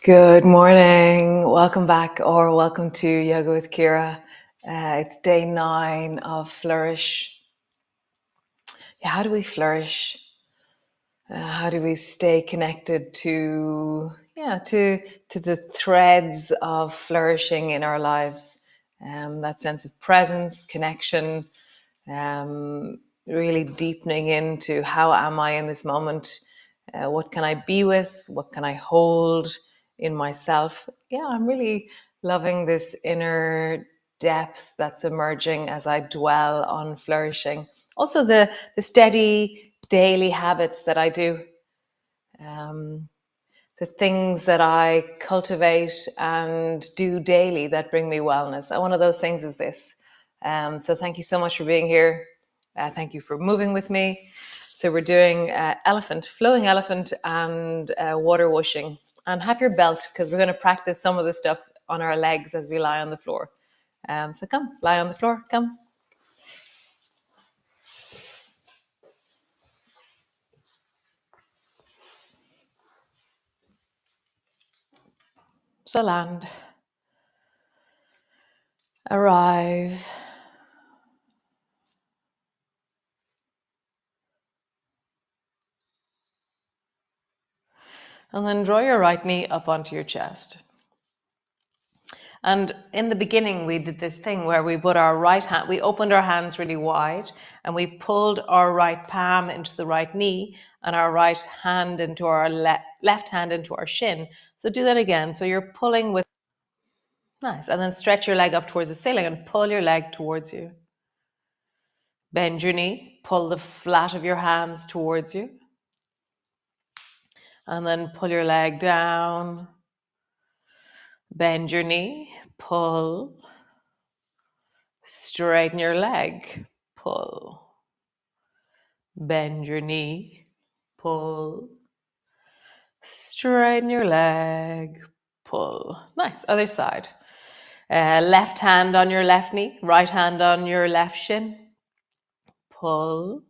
Good morning. Welcome back or welcome to Yoga with Ciara. It's day 9 of Flourish. How do we flourish? How do we stay connected to the threads of flourishing in our lives? That sense of presence, connection, really deepening into how am I in this moment? What can I be with? What can I hold in myself? Yeah, I'm really loving this inner depth that's emerging as I dwell on flourishing. Also, the steady daily habits that I do, the things that I cultivate and do daily that bring me wellness. And one of those things is this. So thank you so much for being here. Thank you for moving with me. So we're doing elephant, flowing elephant, and water wooshing. And have your belt because we're going to practice some of the stuff on our legs as we lie on the floor. So come, lie on the floor, come. So land, arrive, and then draw your right knee up onto your chest. And in the beginning, we did this thing where we put our right hand, we opened our hands really wide and we pulled our right palm into the right knee and our right hand into our left hand into our shin. So do that again. So you're pulling with, nice. And then stretch your leg up towards the ceiling and pull your leg towards you. Bend your knee, pull the flat of your hands towards you. And then pull your leg down. Bend your knee, pull. Straighten your leg, pull. Bend your knee, pull. Straighten your leg, pull. Nice, other side. Left hand on your left knee, right hand on your left shin. Pull.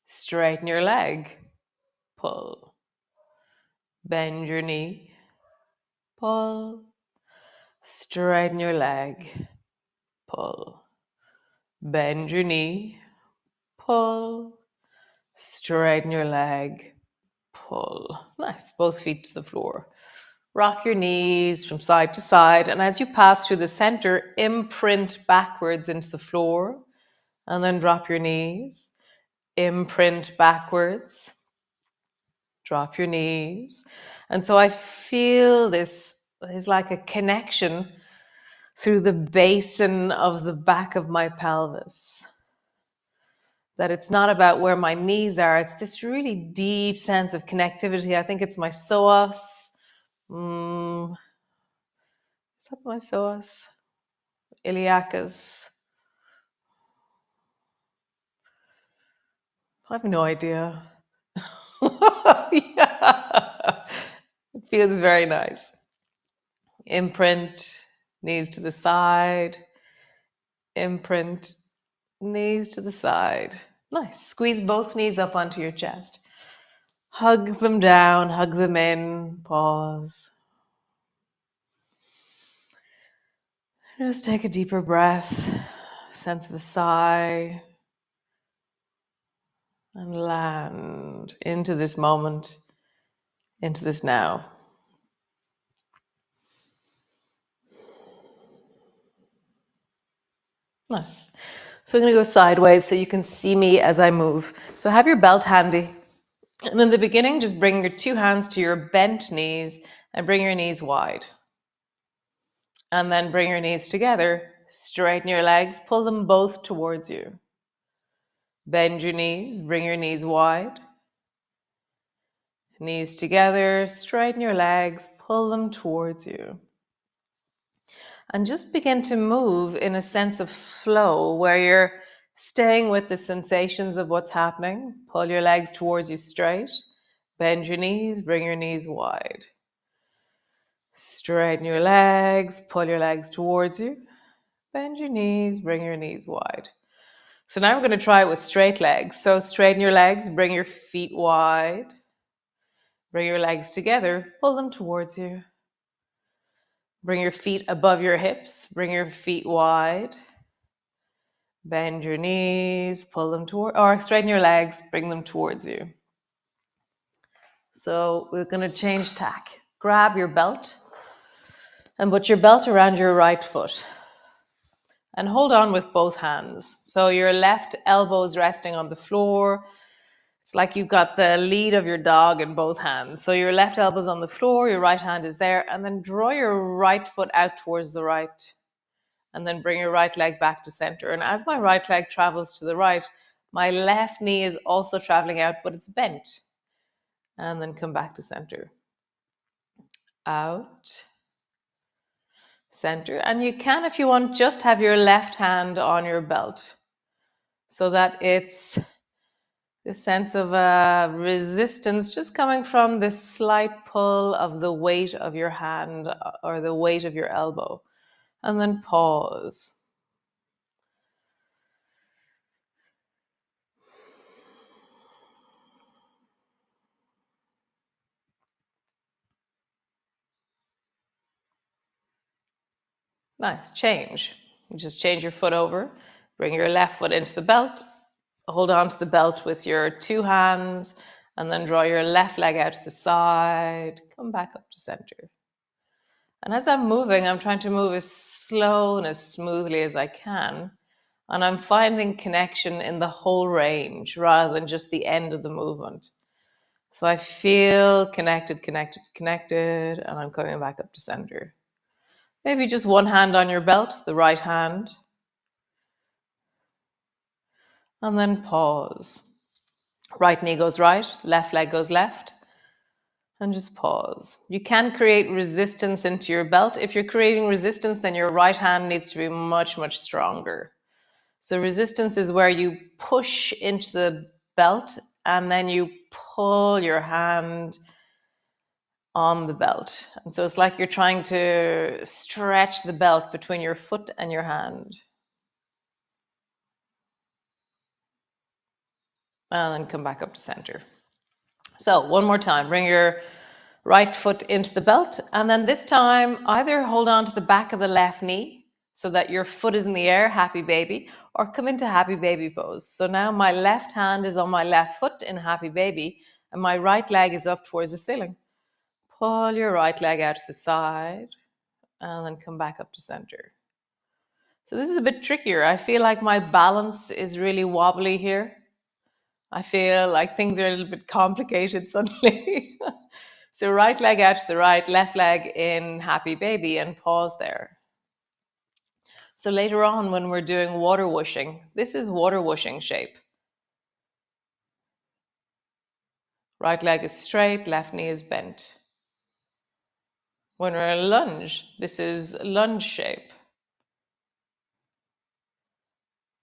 Straighten your leg, pull. Bend your knee, pull. Straighten your leg, pull. Bend your knee, pull. Straighten your leg, pull. Nice, both feet to the floor. Rock your knees from side to side. And as you pass through the center, imprint backwards into the floor. And then drop your knees. Imprint backwards. Drop your knees. And so I feel this is like a connection through the basin of the back of my pelvis. That it's not about where my knees are. It's this really deep sense of connectivity. I think it's my psoas. Is that my psoas? Iliacus. I have no idea. Yeah. It feels very nice. Imprint, knees to the side. Imprint, knees to the side. Nice. Squeeze both knees up onto your chest. Hug them down, hug them in. Pause. Just take a deeper breath, sense of a sigh, and land into this moment, into this now. Nice. So I'm going to go sideways so you can see me as I move. So have your belt handy. And in the beginning, just bring your 2 hands to your bent knees and bring your knees wide. And then bring your knees together, straighten your legs, pull them both towards you. Bend your knees, bring your knees wide. Knees together, straighten your legs, pull them towards you. And just begin to move in a sense of flow where you're staying with the sensations of what's happening. Pull your legs towards you straight. Bend your knees, bring your knees wide. Straighten your legs, pull your legs towards you. Bend your knees, bring your knees wide. So now we're going to try it with straight legs. So straighten your legs, bring your feet wide. Bring your legs together, pull them towards you. Bring your feet above your hips, bring your feet wide. Bend your knees, pull them toward, or straighten your legs, bring them towards you. So we're going to change tack. Grab your belt and put your belt around your right foot. And hold on with both hands. So your left elbow is resting on the floor. It's like you've got the lead of your dog in both hands. So your left elbow's on the floor, your right hand is there, and then draw your right foot out towards the right. And then bring your right leg back to center. And as my right leg travels to the right, my left knee is also traveling out, but it's bent. And then come back to center. Out. Center. And you can, if you want, just have your left hand on your belt so that it's this sense of resistance just coming from this slight pull of the weight of your hand or the weight of your elbow. And then pause. Nice. Change. You just change your foot over. Bring your left foot into the belt. Hold on to the belt with your two hands. And then draw your left leg out to the side. Come back up to center. And as I'm moving, I'm trying to move as slow and as smoothly as I can. And I'm finding connection in the whole range rather than just the end of the movement. So I feel connected, connected, connected, and I'm coming back up to center. Maybe just one hand on your belt, the right hand. And then pause. Right knee goes right, left leg goes left. And just pause. You can create resistance into your belt. If you're creating resistance, then your right hand needs to be much, much stronger. So resistance is where you push into the belt and then you pull your hand on the belt. And so it's like you're trying to stretch the belt between your foot and your hand. And then come back up to center. So one more time, bring your right foot into the belt. And then this time, either hold on to the back of the left knee so that your foot is in the air, happy baby, or come into happy baby pose. So now my left hand is on my left foot in happy baby, and my right leg is up towards the ceiling. Pull your right leg out to the side, and then come back up to center. So this is a bit trickier. I feel like my balance is really wobbly here. I feel like things are a little bit complicated suddenly. So right leg out to the right, left leg in happy baby, and pause there. So later on when we're doing water whooshing, this is water whooshing shape. Right leg is straight, left knee is bent. When we're in lunge, this is lunge shape.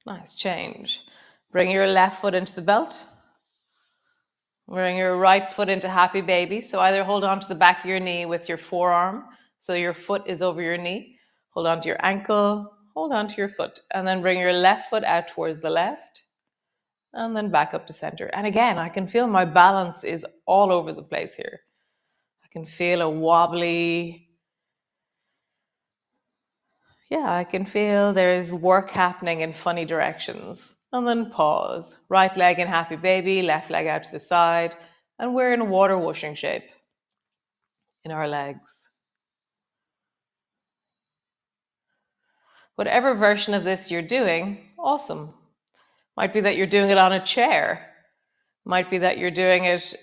Nice, change. Bring your left foot into the belt. Bring your right foot into happy baby. So either hold on to the back of your knee with your forearm, so your foot is over your knee. Hold on to your ankle, hold on to your foot, and then bring your left foot out towards the left, and then back up to center. And again, I can feel my balance is all over the place here. I can feel a wobbly, I can feel there's work happening in funny directions. And then pause. Right leg in happy baby, left leg out to the side, and we're in water whooshing shape in our legs. Whatever version of this you're doing, awesome. Might be that you're doing it on a chair. Might be that you're doing it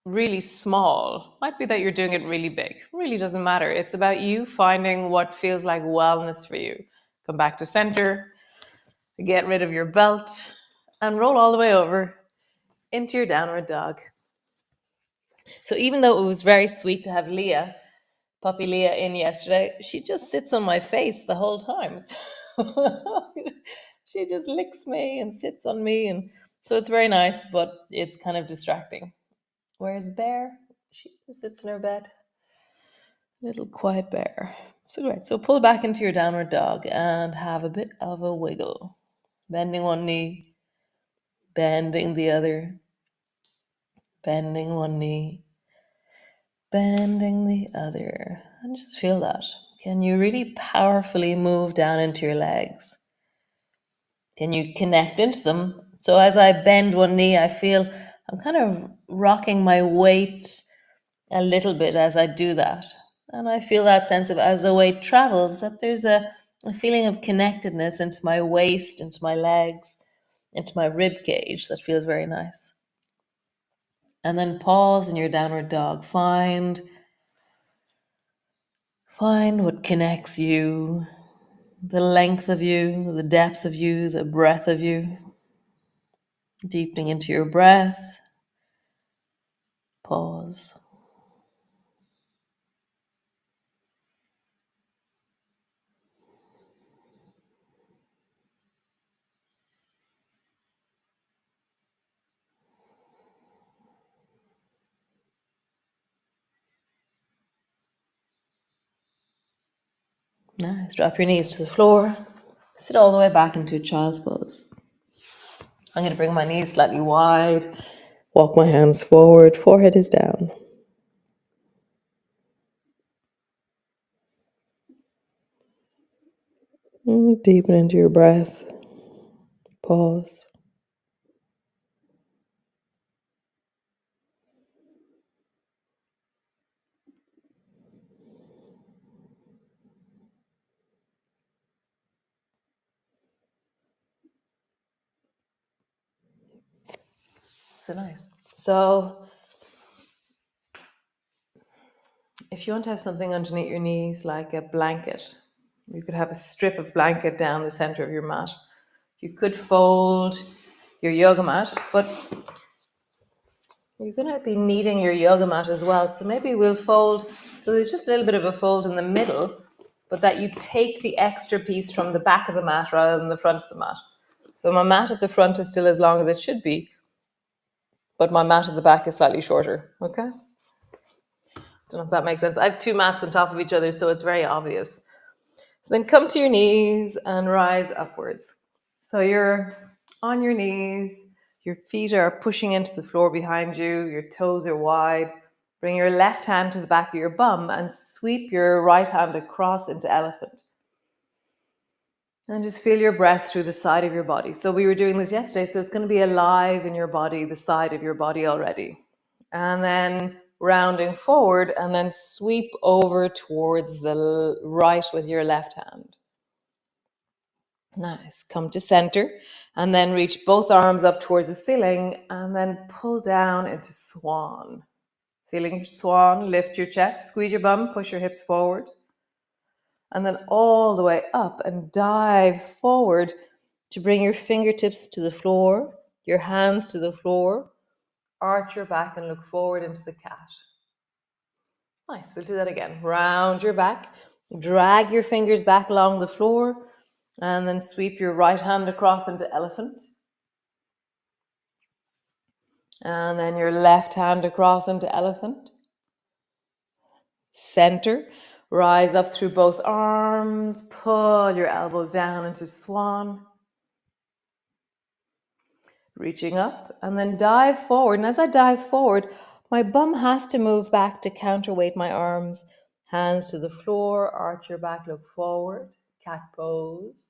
really small. Might be that you're doing it really big. Really doesn't matter. It's about you finding what feels like wellness for you. Come back to center, get rid of your belt, and roll all the way over into your downward dog. So even though it was very sweet to have Leah, puppy Leah, in yesterday, she just sits on my face the whole time. She just licks me and sits on me, and so it's very nice, but it's kind of distracting. Where's Bear? She just sits in her bed. Little quiet bear. So great. So pull back into your downward dog and have a bit of a wiggle. Bending one knee, bending the other, bending one knee, bending the other. And just feel that. Can you really powerfully move down into your legs? Can you connect into them? So as I bend one knee, I feel I'm kind of rocking my weight a little bit as I do that. And I feel that sense of as the weight travels, that there's a feeling of connectedness into my waist, into my legs, into my rib cage that feels very nice. And then pause in your downward dog. Find what connects you, the length of you, the depth of you, the breadth of you. Deepening into your breath. Pause. Nice. Drop your knees to the floor. Sit all the way back into child's pose. I'm going to bring my knees slightly wide. Walk my hands forward. Forehead is down. Deepen into your breath. Pause. So nice. So if you want to have something underneath your knees, like a blanket, you could have a strip of blanket down the center of your mat. You could fold your yoga mat, but you're going to be needing your yoga mat as well. So maybe we'll fold, so there's just a little bit of a fold in the middle, but that you take the extra piece from the back of the mat rather than the front of the mat. So my mat at the front is still as long as it should be, but my mat at the back is slightly shorter. Okay? Don't know if that makes sense. I have two mats on top of each other, so it's very obvious. So then come to your knees and rise upwards. So you're on your knees, your feet are pushing into the floor behind you, your toes are wide. Bring your left hand to the back of your bum and sweep your right hand across into elephant. And just feel your breath through the side of your body. So we were doing this yesterday, so it's going to be alive in your body, the side of your body already. And then rounding forward and then sweep over towards the right with your left hand. Nice. Come to center and then reach both arms up towards the ceiling and then pull down into swan. Feeling your swan, lift your chest, squeeze your bum, push your hips forward. And then all the way up and dive forward to bring your fingertips to the floor, your hands to the floor, arch your back and look forward into the cat. Nice, we'll do that again. Round your back, drag your fingers back along the floor, and then sweep your right hand across into elephant. And then your left hand across into elephant. Center, rise up through both arms, pull your elbows down into swan. Reaching up and then dive forward. And as I dive forward, my bum has to move back to counterweight my arms. Hands to the floor, arch your back, look forward, cat pose.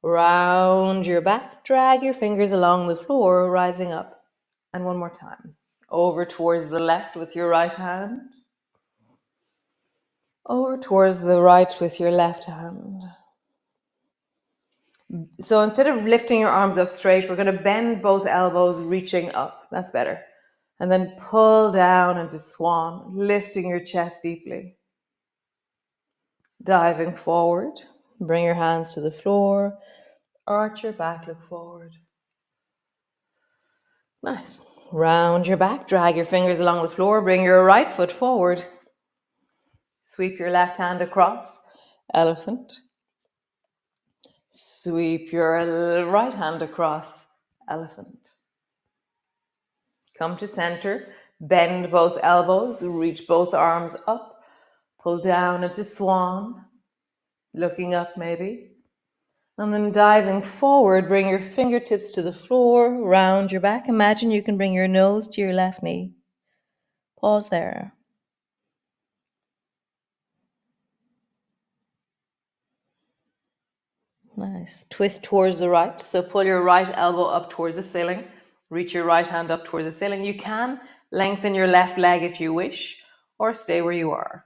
Round your back, drag your fingers along the floor, rising up. And one more time. Over towards the left with your right hand. Over towards the right with your left hand. So instead of lifting your arms up straight, we're going to bend both elbows, reaching up. That's better. And then pull down into swan, lifting your chest deeply. Diving forward. Bring your hands to the floor. Arch your back, look forward. Nice. Round your back, drag your fingers along the floor, bring your right foot forward. Sweep your left hand across, elephant. Sweep your right hand across, elephant. Come to center, bend both elbows, reach both arms up, pull down into swan, looking up maybe. And then diving forward, bring your fingertips to the floor, round your back. Imagine you can bring your nose to your left knee. Pause there. Nice. Twist towards the right. So pull your right elbow up towards the ceiling. Reach your right hand up towards the ceiling. You can lengthen your left leg if you wish, or stay where you are.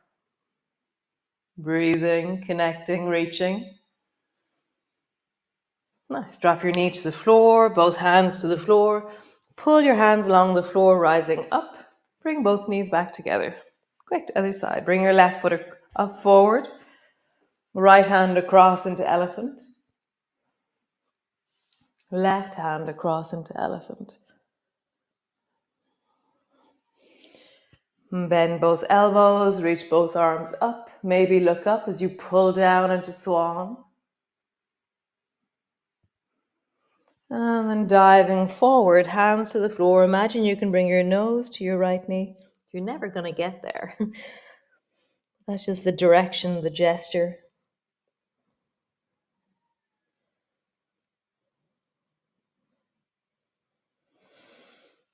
Breathing, connecting, reaching. Nice. Drop your knee to the floor, both hands to the floor. Pull your hands along the floor, rising up. Bring both knees back together. Great. Other side. Bring your left foot up forward. Right hand across into elephant. Left hand across into elephant. Bend both elbows, reach both arms up. Maybe look up as you pull down into swan. And then diving forward, hands to the floor. Imagine you can bring your nose to your right knee. You're never going to get there. That's just the direction, the gesture.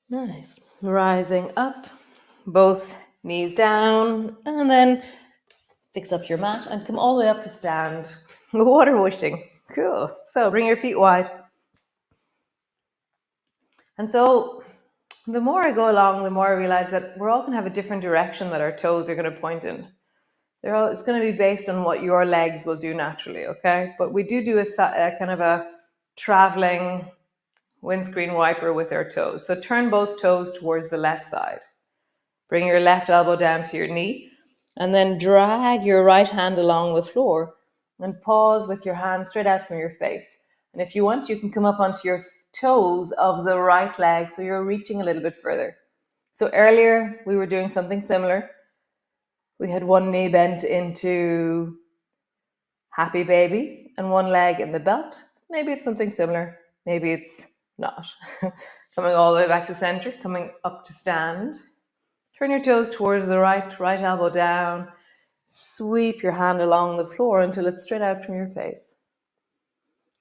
Nice. Rising up, both knees down, and then fix up your mat and come all the way up to stand. Water whooshing. Cool. So bring your feet wide. And so the more I go along, the more I realize that we're all going to have a different direction that our toes are going to point in. It's going to be based on what your legs will do naturally, okay? But we do a kind of a traveling windscreen wiper with our toes. So turn both toes towards the left side. Bring your left elbow down to your knee and then drag your right hand along the floor and pause with your hand straight out from your face. And if you want, you can come up onto your toes of the right leg so you're reaching a little bit further. So earlier we were doing something similar. We had one knee bent into happy baby and one leg in the belt. Maybe it's something similar. Maybe it's not. Coming all the way back to center, coming up to stand. Turn your toes towards the right elbow down. Sweep your hand along the floor until it's straight out from your face.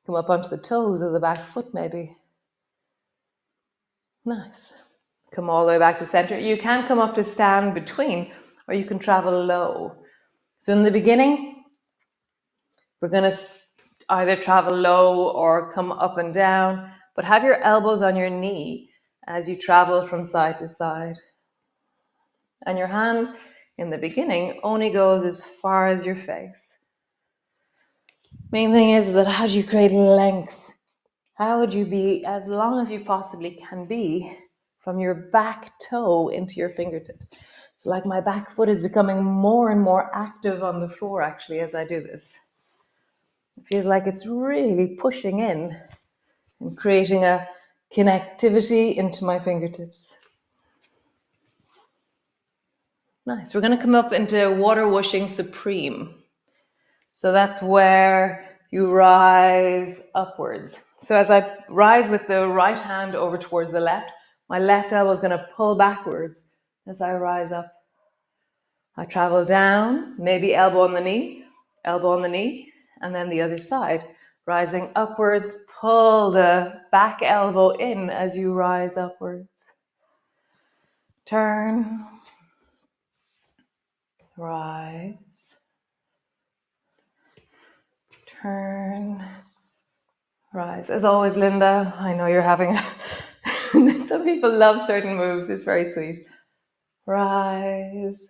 Come up onto the toes of the back foot maybe. Nice. Come all the way back to center. You can come up to stand between, or you can travel low. So in the beginning, we're going to either travel low or come up and down, but have your elbows on your knee as you travel from side to side. And your hand in the beginning only goes as far as your face. Main thing is that how do you create length? How would you be as long as you possibly can be from your back toe into your fingertips? So like my back foot is becoming more and more active on the floor actually as I do this. It feels like it's really pushing in and creating a connectivity into my fingertips. Nice. We're going to come up into water whooshing supreme. So that's where you rise upwards. So as I rise with the right hand over towards the left, my left elbow is going to pull backwards as I rise up. I travel down, maybe elbow on the knee, and then the other side. Rising upwards, pull the back elbow in as you rise upwards. Turn, rise, turn, rise. As always, Linda, I know you're having some people love certain moves. It's very sweet. Rise.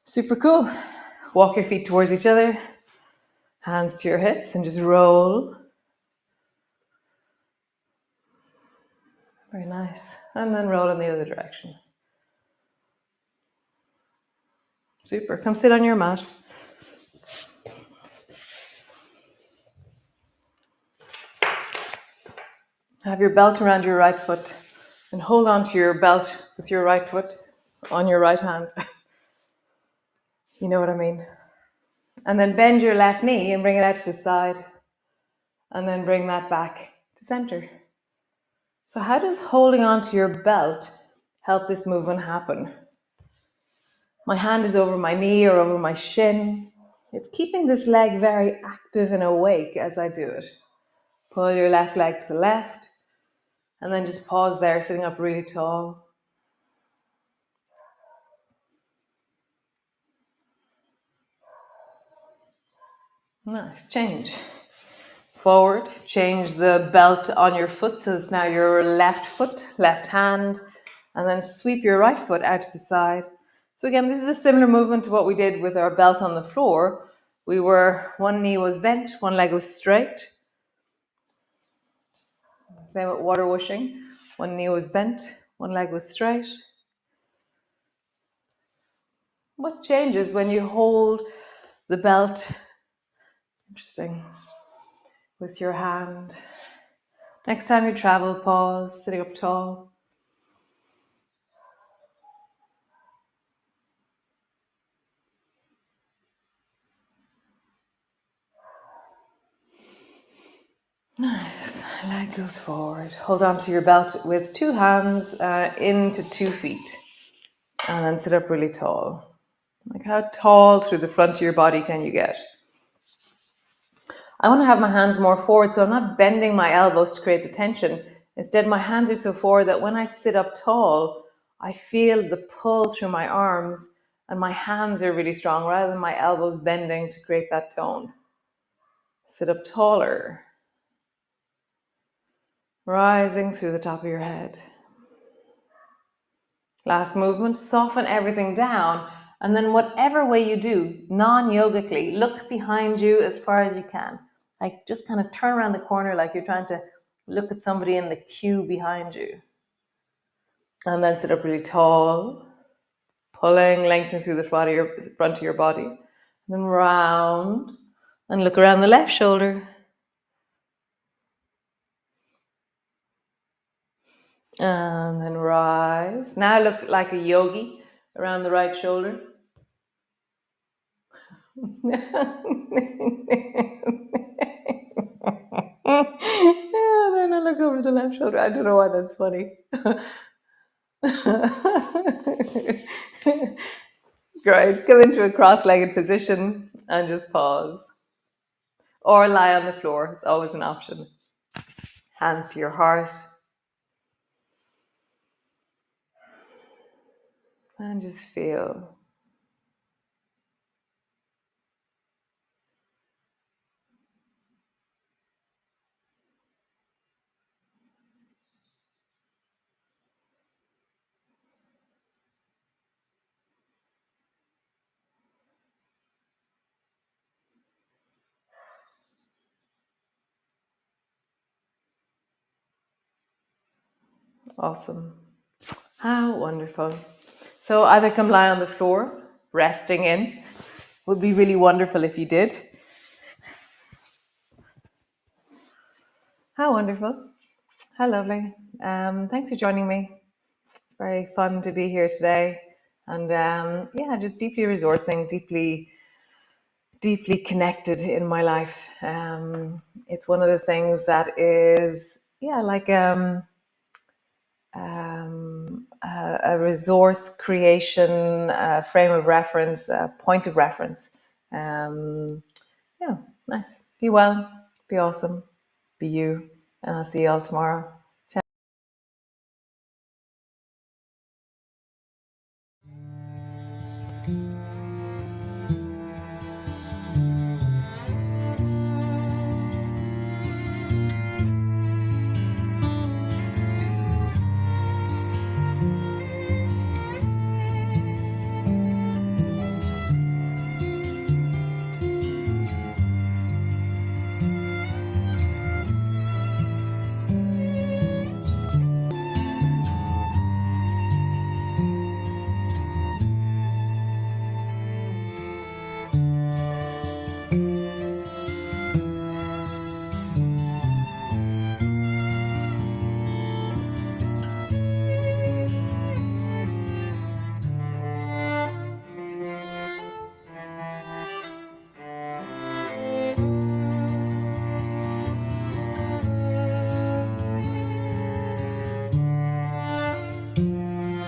Super cool. Walk your feet towards each other. Hands to your hips and just roll. Very nice. And then roll in the other direction. Super. Come sit on your mat. Have your belt around your right foot and hold on to your belt with your right foot on your right hand. You know what I mean? And then bend your left knee and bring it out to the side. And then bring that back to center. So how does holding on to your belt help this movement happen? My hand is over my knee or over my shin. It's keeping this leg very active and awake as I do it. Pull your left leg to the left. And then just pause there, sitting up really tall. Nice, change. Forward, change the belt on your foot so it's now your left foot, left hand, and then sweep your right foot out to the side. So again, this is a similar movement to what we did with our belt on the floor. One knee was bent, one leg was straight. Same with water whooshing. One knee was bent, one leg was straight. What changes when you hold the belt, interesting, with your hand? Next time you travel, pause, sitting up tall. Nice. Leg goes forward. Hold on to your belt with two hands into 2 feet. And then sit up really tall. Like how tall through the front of your body can you get? I want to have my hands more forward, so I'm not bending my elbows to create the tension. Instead, my hands are so forward that when I sit up tall, I feel the pull through my arms and my hands are really strong rather than my elbows bending to create that tone. Sit up taller. Rising through the top of your head. Last movement, soften everything down. And then whatever way you do, non-yogically, look behind you as far as you can. Like just kind of turn around the corner like you're trying to look at somebody in the queue behind you. And then sit up really tall, pulling, lengthening through the front of your body. And then round and look around the left shoulder. And then rise. Now look like a yogi around the right shoulder. Yeah, then I look over the left shoulder. I don't know why that's funny. Great. Go into a cross-legged position and just pause. Or lie on the floor. It's always an option. Hands to your heart. And just feel. Awesome. How wonderful. So either come lie on the floor, resting in. Would be really wonderful if you did. How wonderful. How lovely. Thanks for joining me. It's very fun to be here today. And yeah, just deeply resourcing, deeply connected in my life. It's one of the things that is, yeah, like a resource creation, frame of reference, point of reference. Yeah, nice. Be well, be awesome, be you, and I'll see you all tomorrow. Ciao.